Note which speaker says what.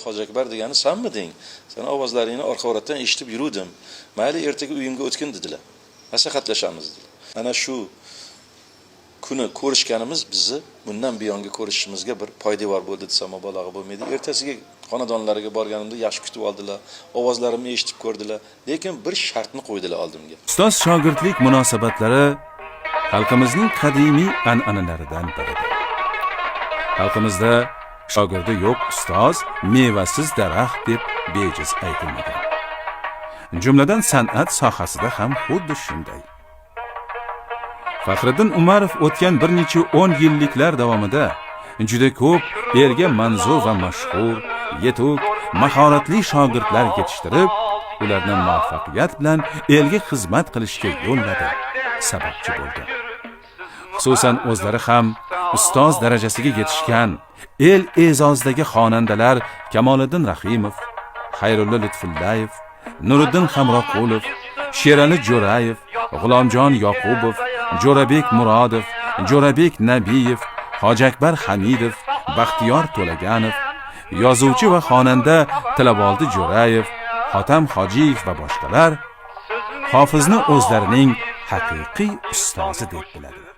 Speaker 1: Hoji Akbar degani sanmiding? Sen ovozlaringni orqa-o'ratdan eshitib yurdim. Mayli ertaga uyimga o'tkin dedilar. Maslahatlashamiz dedilar. Ana shu kuni ko'rishganimiz bizni bundan buyongi ko'rishimizga bir poydevor bo'ldi desam mubolag'a bo'lmaydi. Ertasiga xonadonlariga borganimda yaxshi kutib oldilar, ovozlarimni eshitib ko'rdilar, lekin bir shartni qo'ydilar oldimga.
Speaker 2: Ustoz shogirdlik munosabatlari xalqimizning qadimiy an'analaridan biridir. Xalqimizda shogirdi yo'q ustoz mevasiz daraxt deb bejiz aytilmagan. Jumladan san'at sohasida ham xuddi shunday. Faxriddin Umarov o'tgan bir necha 10 yilliklar davomida juda ko'p elga manzur va mashhur, yetuk, mahoratli shogirdlar yetishtirib, ularni muvaffaqiyat bilan elga xizmat qilishga yo'lladi, sababchi bo'ldi. Xususan o'zlari ham ustoz darajasiga yetishgan el e'zozidagi xonandalar Kamoliddin Rahimov, Xayrulla Lutfullayev, Nuriddin Hamroqulov, Sherali Jo'rayev, G'ulomjon Yoqubov, Jo'rabek Murodov, Jo'rabek Nabiyev, Hoji Akbar Hamidov, Baxtiyor To'laganov, yozuvchi va xonanda Tilaboldi Jo'rayev, Hotam Hojiyev va boshqalar hofizni o'zlarining haqiqiy ustozi deb biladi.